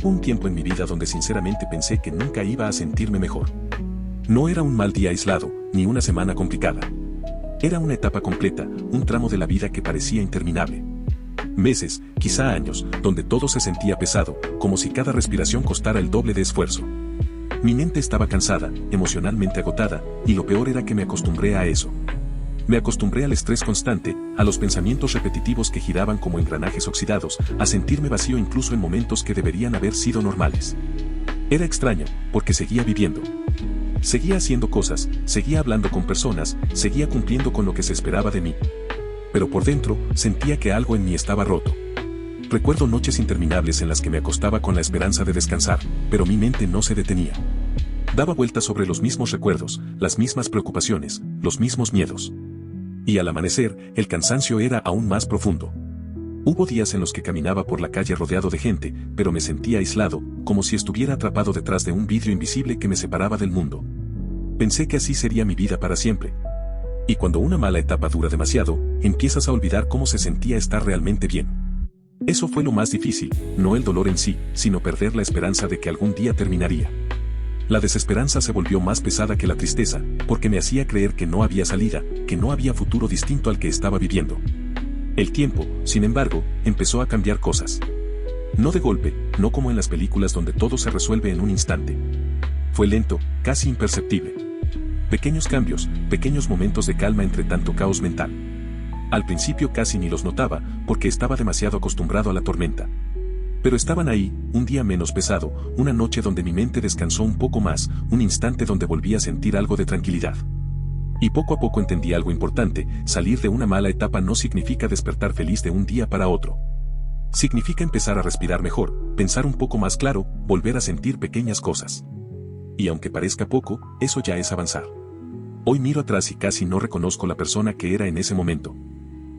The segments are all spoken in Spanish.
Hubo un tiempo en mi vida donde sinceramente pensé que nunca iba a sentirme mejor. No era un mal día aislado, ni una semana complicada. Era una etapa completa, un tramo de la vida que parecía interminable. Meses, quizá años, donde todo se sentía pesado, como si cada respiración costara el doble de esfuerzo. Mi mente estaba cansada, emocionalmente agotada, y lo peor era que me acostumbré a eso. Me acostumbré al estrés constante, a los pensamientos repetitivos que giraban como engranajes oxidados, a sentirme vacío incluso en momentos que deberían haber sido normales. Era extraño, porque seguía viviendo. Seguía haciendo cosas, seguía hablando con personas, seguía cumpliendo con lo que se esperaba de mí. Pero por dentro, sentía que algo en mí estaba roto. Recuerdo noches interminables en las que me acostaba con la esperanza de descansar, pero mi mente no se detenía. Daba vueltas sobre los mismos recuerdos, las mismas preocupaciones, los mismos miedos. Y al amanecer, el cansancio era aún más profundo. Hubo días en los que caminaba por la calle rodeado de gente, pero me sentía aislado, como si estuviera atrapado detrás de un vidrio invisible que me separaba del mundo. Pensé que así sería mi vida para siempre. Y cuando una mala etapa dura demasiado, empiezas a olvidar cómo se sentía estar realmente bien. Eso fue lo más difícil, no el dolor en sí, sino perder la esperanza de que algún día terminaría. La desesperanza se volvió más pesada que la tristeza, porque me hacía creer que no había salida, que no había futuro distinto al que estaba viviendo. El tiempo, sin embargo, empezó a cambiar cosas. No de golpe, no como en las películas donde todo se resuelve en un instante. Fue lento, casi imperceptible. Pequeños cambios, pequeños momentos de calma entre tanto caos mental. Al principio casi ni los notaba, porque estaba demasiado acostumbrado a la tormenta. Pero estaban ahí, un día menos pesado, una noche donde mi mente descansó un poco más, un instante donde volví a sentir algo de tranquilidad. Y poco a poco entendí algo importante: salir de una mala etapa no significa despertar feliz de un día para otro. Significa empezar a respirar mejor, pensar un poco más claro, volver a sentir pequeñas cosas. Y aunque parezca poco, eso ya es avanzar. Hoy miro atrás y casi no reconozco la persona que era en ese momento.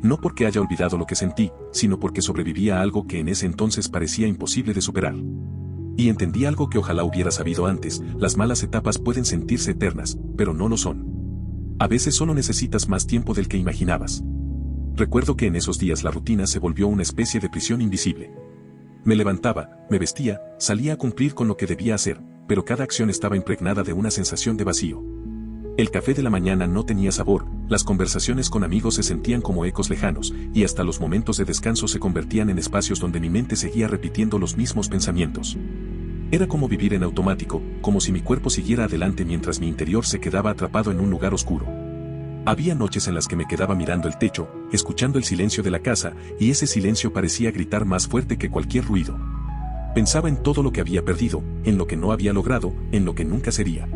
No porque haya olvidado lo que sentí, sino porque sobrevivía a algo que en ese entonces parecía imposible de superar. Y entendí algo que ojalá hubiera sabido antes: las malas etapas pueden sentirse eternas, pero no lo son. A veces solo necesitas más tiempo del que imaginabas. Recuerdo que en esos días la rutina se volvió una especie de prisión invisible. Me levantaba, me vestía, salía a cumplir con lo que debía hacer, pero cada acción estaba impregnada de una sensación de vacío. El café de la mañana no tenía sabor, las conversaciones con amigos se sentían como ecos lejanos, y hasta los momentos de descanso se convertían en espacios donde mi mente seguía repitiendo los mismos pensamientos. Era como vivir en automático, como si mi cuerpo siguiera adelante mientras mi interior se quedaba atrapado en un lugar oscuro. Había noches en las que me quedaba mirando el techo, escuchando el silencio de la casa, y ese silencio parecía gritar más fuerte que cualquier ruido. Pensaba en todo lo que había perdido, en lo que no había logrado, en lo que nunca sería.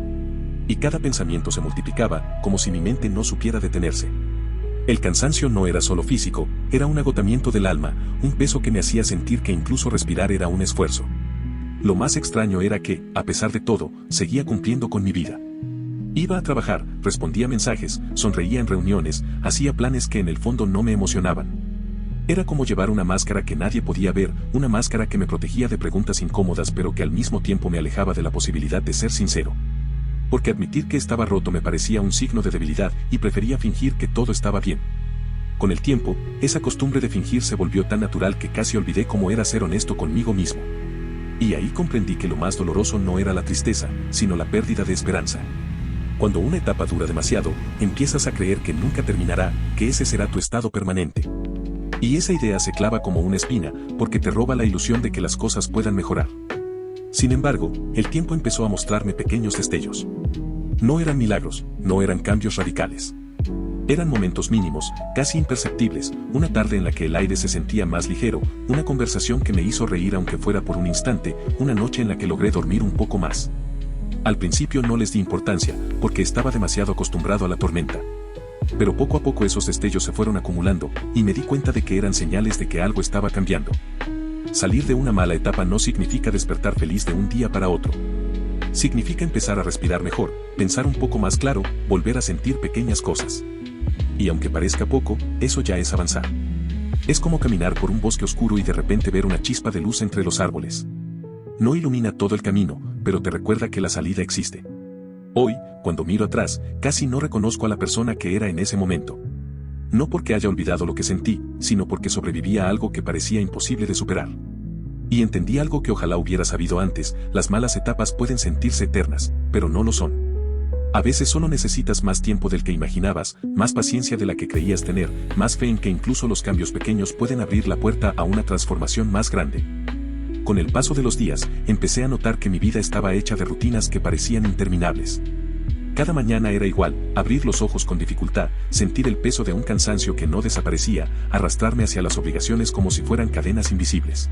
Y cada pensamiento se multiplicaba, como si mi mente no supiera detenerse. El cansancio no era solo físico, era un agotamiento del alma, un peso que me hacía sentir que incluso respirar era un esfuerzo. Lo más extraño era que, a pesar de todo, seguía cumpliendo con mi vida. Iba a trabajar, respondía mensajes, sonreía en reuniones, hacía planes que en el fondo no me emocionaban. Era como llevar una máscara que nadie podía ver, una máscara que me protegía de preguntas incómodas pero que al mismo tiempo me alejaba de la posibilidad de ser sincero. Porque admitir que estaba roto me parecía un signo de debilidad y prefería fingir que todo estaba bien. Con el tiempo, esa costumbre de fingir se volvió tan natural que casi olvidé cómo era ser honesto conmigo mismo. Y ahí comprendí que lo más doloroso no era la tristeza, sino la pérdida de esperanza. Cuando una etapa dura demasiado, empiezas a creer que nunca terminará, que ese será tu estado permanente. Y esa idea se clava como una espina, porque te roba la ilusión de que las cosas puedan mejorar. Sin embargo, el tiempo empezó a mostrarme pequeños destellos. No eran milagros, no eran cambios radicales. Eran momentos mínimos, casi imperceptibles, una tarde en la que el aire se sentía más ligero, una conversación que me hizo reír aunque fuera por un instante, una noche en la que logré dormir un poco más. Al principio no les di importancia, porque estaba demasiado acostumbrado a la tormenta. Pero poco a poco esos destellos se fueron acumulando, y me di cuenta de que eran señales de que algo estaba cambiando. Salir de una mala etapa no significa despertar feliz de un día para otro. Significa empezar a respirar mejor, pensar un poco más claro, volver a sentir pequeñas cosas. Y aunque parezca poco, eso ya es avanzar. Es como caminar por un bosque oscuro y de repente ver una chispa de luz entre los árboles. No ilumina todo el camino, pero te recuerda que la salida existe. Hoy, cuando miro atrás, casi no reconozco a la persona que era en ese momento. No porque haya olvidado lo que sentí, sino porque sobrevivía a algo que parecía imposible de superar. Y entendí algo que ojalá hubiera sabido antes: las malas etapas pueden sentirse eternas, pero no lo son. A veces solo necesitas más tiempo del que imaginabas, más paciencia de la que creías tener, más fe en que incluso los cambios pequeños pueden abrir la puerta a una transformación más grande. Con el paso de los días, empecé a notar que mi vida estaba hecha de rutinas que parecían interminables. Cada mañana era igual: abrir los ojos con dificultad, sentir el peso de un cansancio que no desaparecía, arrastrarme hacia las obligaciones como si fueran cadenas invisibles.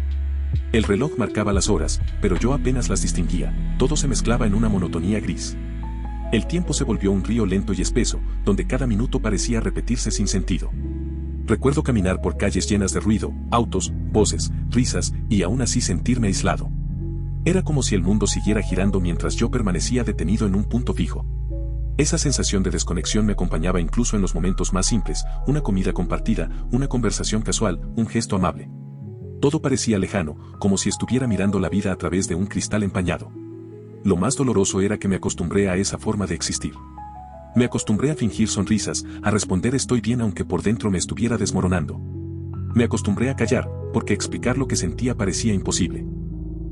El reloj marcaba las horas, pero yo apenas las distinguía. Todo se mezclaba en una monotonía gris. El tiempo se volvió un río lento y espeso, donde cada minuto parecía repetirse sin sentido. Recuerdo caminar por calles llenas de ruido, autos, voces, risas, y aún así sentirme aislado. Era como si el mundo siguiera girando mientras yo permanecía detenido en un punto fijo. Esa sensación de desconexión me acompañaba incluso en los momentos más simples: una comida compartida, una conversación casual, un gesto amable. Todo parecía lejano, como si estuviera mirando la vida a través de un cristal empañado. Lo más doloroso era que me acostumbré a esa forma de existir. Me acostumbré a fingir sonrisas, a responder estoy bien aunque por dentro me estuviera desmoronando. Me acostumbré a callar, porque explicar lo que sentía parecía imposible.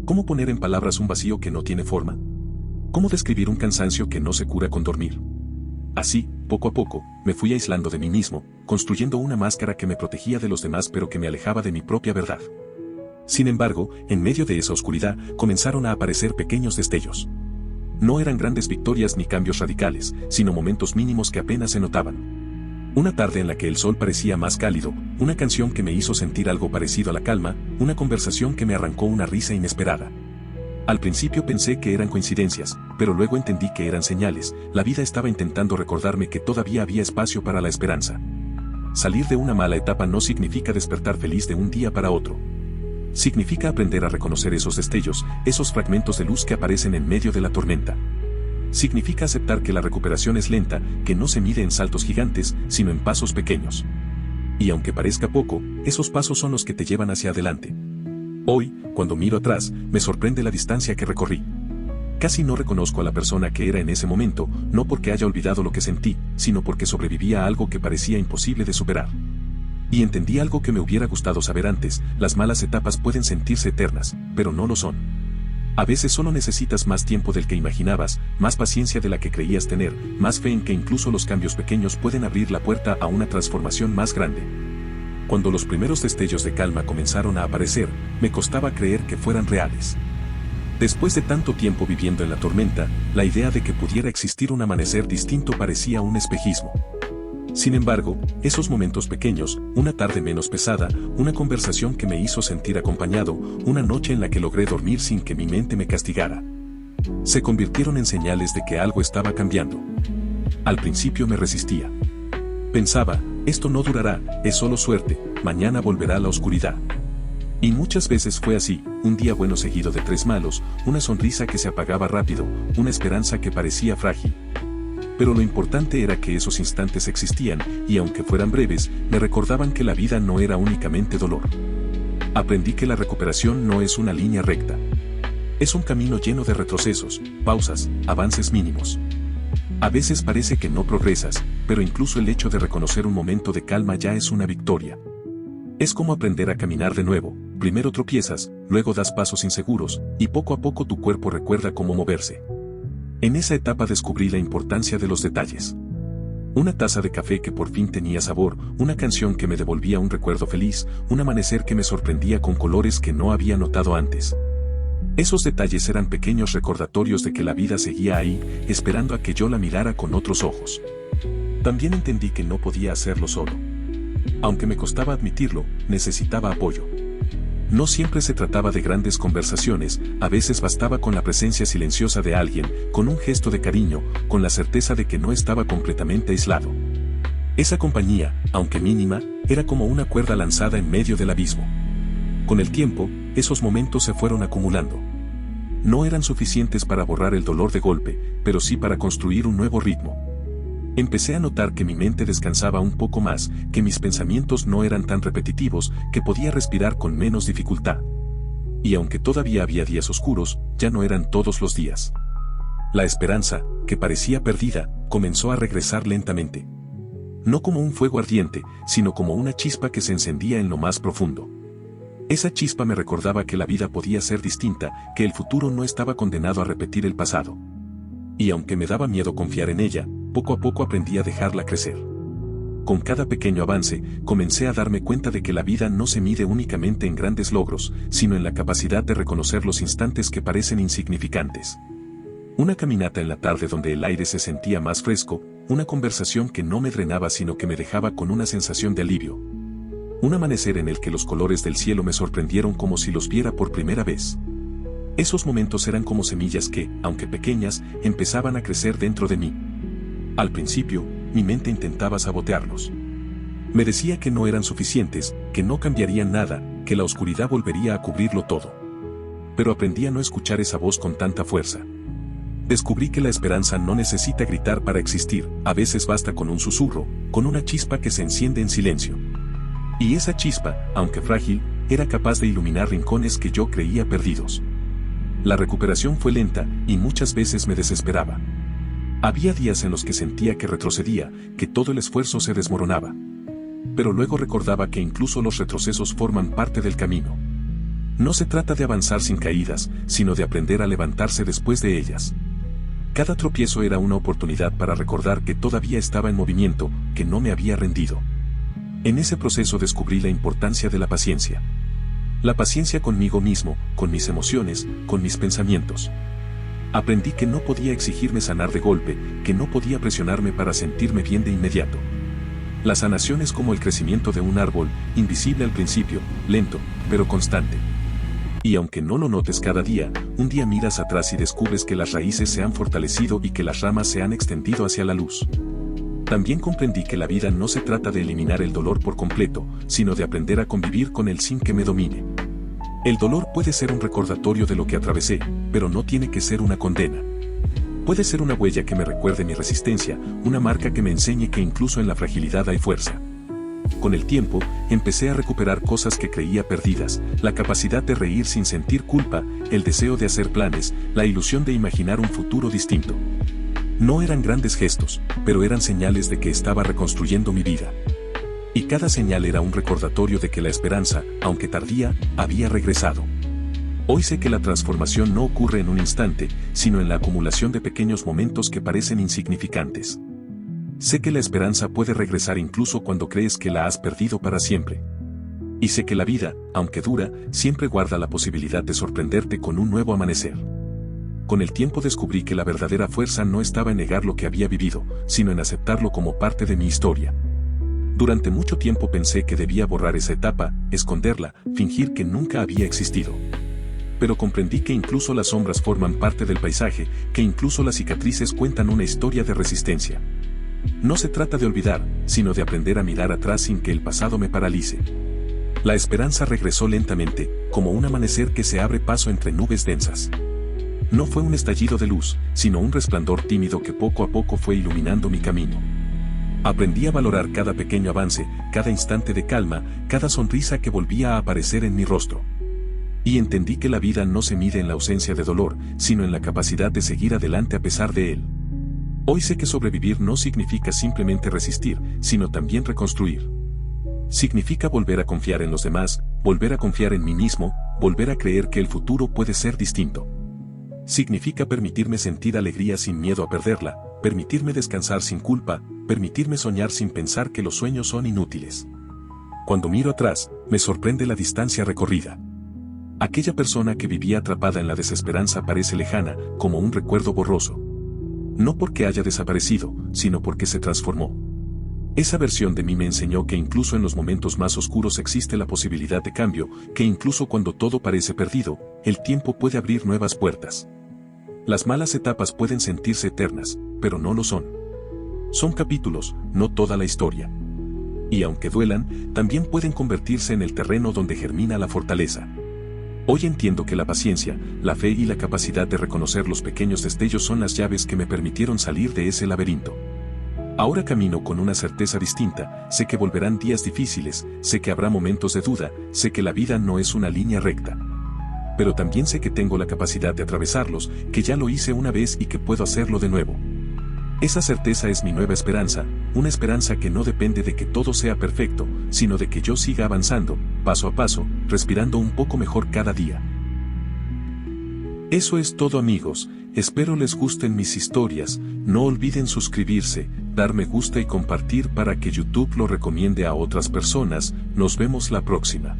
¿Cómo poner en palabras un vacío que no tiene forma? ¿Cómo describir un cansancio que no se cura con dormir? Así, poco a poco, me fui aislando de mí mismo, construyendo una máscara que me protegía de los demás pero que me alejaba de mi propia verdad. Sin embargo, en medio de esa oscuridad, comenzaron a aparecer pequeños destellos. No eran grandes victorias ni cambios radicales, sino momentos mínimos que apenas se notaban. Una tarde en la que el sol parecía más cálido, una canción que me hizo sentir algo parecido a la calma, una conversación que me arrancó una risa inesperada. Al principio pensé que eran coincidencias, pero luego entendí que eran señales: la vida estaba intentando recordarme que todavía había espacio para la esperanza. Salir de una mala etapa no significa despertar feliz de un día para otro. Significa aprender a reconocer esos destellos, esos fragmentos de luz que aparecen en medio de la tormenta. Significa aceptar que la recuperación es lenta, que no se mide en saltos gigantes, sino en pasos pequeños. Y aunque parezca poco, esos pasos son los que te llevan hacia adelante. Hoy, cuando miro atrás, me sorprende la distancia que recorrí. Casi no reconozco a la persona que era en ese momento, no porque haya olvidado lo que sentí, sino porque sobrevivía a algo que parecía imposible de superar. Y entendí algo que me hubiera gustado saber antes: las malas etapas pueden sentirse eternas, pero no lo son. A veces solo necesitas más tiempo del que imaginabas, más paciencia de la que creías tener, más fe en que incluso los cambios pequeños pueden abrir la puerta a una transformación más grande. Cuando los primeros destellos de calma comenzaron a aparecer, me costaba creer que fueran reales. Después de tanto tiempo viviendo en la tormenta, la idea de que pudiera existir un amanecer distinto parecía un espejismo. Sin embargo, esos momentos pequeños, una tarde menos pesada, una conversación que me hizo sentir acompañado, una noche en la que logré dormir sin que mi mente me castigara, se convirtieron en señales de que algo estaba cambiando. Al principio me resistía. Pensaba: esto no durará, es solo suerte, mañana volverá la oscuridad. Y muchas veces fue así: un día bueno seguido de 3 malos, una sonrisa que se apagaba rápido, una esperanza que parecía frágil. Pero lo importante era que esos instantes existían, y aunque fueran breves, me recordaban que la vida no era únicamente dolor. Aprendí que la recuperación no es una línea recta. Es un camino lleno de retrocesos, pausas, avances mínimos. A veces parece que no progresas, pero incluso el hecho de reconocer un momento de calma ya es una victoria. Es como aprender a caminar de nuevo: primero tropiezas, luego das pasos inseguros, y poco a poco tu cuerpo recuerda cómo moverse. En esa etapa descubrí la importancia de los detalles. Una taza de café que por fin tenía sabor, una canción que me devolvía un recuerdo feliz, un amanecer que me sorprendía con colores que no había notado antes. Esos detalles eran pequeños recordatorios de que la vida seguía ahí, esperando a que yo la mirara con otros ojos. También entendí que no podía hacerlo solo. Aunque me costaba admitirlo, necesitaba apoyo. No siempre se trataba de grandes conversaciones, a veces bastaba con la presencia silenciosa de alguien, con un gesto de cariño, con la certeza de que no estaba completamente aislado. Esa compañía, aunque mínima, era como una cuerda lanzada en medio del abismo. Con el tiempo, esos momentos se fueron acumulando. No eran suficientes para borrar el dolor de golpe, pero sí para construir un nuevo ritmo. Empecé a notar que mi mente descansaba un poco más, que mis pensamientos no eran tan repetitivos, que podía respirar con menos dificultad. Y aunque todavía había días oscuros, ya no eran todos los días. La esperanza, que parecía perdida, comenzó a regresar lentamente. No como un fuego ardiente, sino como una chispa que se encendía en lo más profundo. Esa chispa me recordaba que la vida podía ser distinta, que el futuro no estaba condenado a repetir el pasado. Y aunque me daba miedo confiar en ella, poco a poco aprendí a dejarla crecer. Con cada pequeño avance, comencé a darme cuenta de que la vida no se mide únicamente en grandes logros, sino en la capacidad de reconocer los instantes que parecen insignificantes. Una caminata en la tarde donde el aire se sentía más fresco, una conversación que no me drenaba sino que me dejaba con una sensación de alivio. Un amanecer en el que los colores del cielo me sorprendieron como si los viera por primera vez. Esos momentos eran como semillas que, aunque pequeñas, empezaban a crecer dentro de mí. Al principio, mi mente intentaba sabotearlos. Me decía que no eran suficientes, que no cambiarían nada, que la oscuridad volvería a cubrirlo todo. Pero aprendí a no escuchar esa voz con tanta fuerza. Descubrí que la esperanza no necesita gritar para existir, a veces basta con un susurro, con una chispa que se enciende en silencio. Y esa chispa, aunque frágil, era capaz de iluminar rincones que yo creía perdidos. La recuperación fue lenta y muchas veces me desesperaba. Había días en los que sentía que retrocedía, que todo el esfuerzo se desmoronaba. Pero luego recordaba que incluso los retrocesos forman parte del camino. No se trata de avanzar sin caídas, sino de aprender a levantarse después de ellas. Cada tropiezo era una oportunidad para recordar que todavía estaba en movimiento, que no me había rendido. En ese proceso descubrí la importancia de la paciencia. La paciencia conmigo mismo, con mis emociones, con mis pensamientos. Aprendí que no podía exigirme sanar de golpe, que no podía presionarme para sentirme bien de inmediato. La sanación es como el crecimiento de un árbol, invisible al principio, lento, pero constante. Y aunque no lo notes cada día, un día miras atrás y descubres que las raíces se han fortalecido y que las ramas se han extendido hacia la luz. También comprendí que la vida no se trata de eliminar el dolor por completo, sino de aprender a convivir con él sin que me domine. El dolor puede ser un recordatorio de lo que atravesé, pero no tiene que ser una condena. Puede ser una huella que me recuerde mi resistencia, una marca que me enseñe que incluso en la fragilidad hay fuerza. Con el tiempo, empecé a recuperar cosas que creía perdidas, la capacidad de reír sin sentir culpa, el deseo de hacer planes, la ilusión de imaginar un futuro distinto. No eran grandes gestos, pero eran señales de que estaba reconstruyendo mi vida. Y cada señal era un recordatorio de que la esperanza, aunque tardía, había regresado. Hoy sé que la transformación no ocurre en un instante, sino en la acumulación de pequeños momentos que parecen insignificantes. Sé que la esperanza puede regresar incluso cuando crees que la has perdido para siempre. Y sé que la vida, aunque dura, siempre guarda la posibilidad de sorprenderte con un nuevo amanecer. Con el tiempo descubrí que la verdadera fuerza no estaba en negar lo que había vivido, sino en aceptarlo como parte de mi historia. Durante mucho tiempo pensé que debía borrar esa etapa, esconderla, fingir que nunca había existido. Pero comprendí que incluso las sombras forman parte del paisaje, que incluso las cicatrices cuentan una historia de resistencia. No se trata de olvidar, sino de aprender a mirar atrás sin que el pasado me paralice. La esperanza regresó lentamente, como un amanecer que se abre paso entre nubes densas. No fue un estallido de luz, sino un resplandor tímido que poco a poco fue iluminando mi camino. Aprendí a valorar cada pequeño avance, cada instante de calma, cada sonrisa que volvía a aparecer en mi rostro. Y entendí que la vida no se mide en la ausencia de dolor, sino en la capacidad de seguir adelante a pesar de él. Hoy sé que sobrevivir no significa simplemente resistir, sino también reconstruir. Significa volver a confiar en los demás, volver a confiar en mí mismo, volver a creer que el futuro puede ser distinto. Significa permitirme sentir alegría sin miedo a perderla, permitirme descansar sin culpa, permitirme soñar sin pensar que los sueños son inútiles. Cuando miro atrás, me sorprende la distancia recorrida. Aquella persona que vivía atrapada en la desesperanza parece lejana, como un recuerdo borroso. No porque haya desaparecido, sino porque se transformó. Esa versión de mí me enseñó que incluso en los momentos más oscuros existe la posibilidad de cambio, que incluso cuando todo parece perdido, el tiempo puede abrir nuevas puertas. Las malas etapas pueden sentirse eternas, pero no lo son. Son capítulos, no toda la historia. Y aunque duelan, también pueden convertirse en el terreno donde germina la fortaleza. Hoy entiendo que la paciencia, la fe y la capacidad de reconocer los pequeños destellos son las llaves que me permitieron salir de ese laberinto. Ahora camino con una certeza distinta, sé que volverán días difíciles, sé que habrá momentos de duda, sé que la vida no es una línea recta. Pero también sé que tengo la capacidad de atravesarlos, que ya lo hice una vez y que puedo hacerlo de nuevo. Esa certeza es mi nueva esperanza, una esperanza que no depende de que todo sea perfecto, sino de que yo siga avanzando, paso a paso, respirando un poco mejor cada día. Eso es todo, amigos, espero les gusten mis historias, no olviden suscribirse, dar me gusta y compartir para que YouTube lo recomiende a otras personas. Nos vemos la próxima.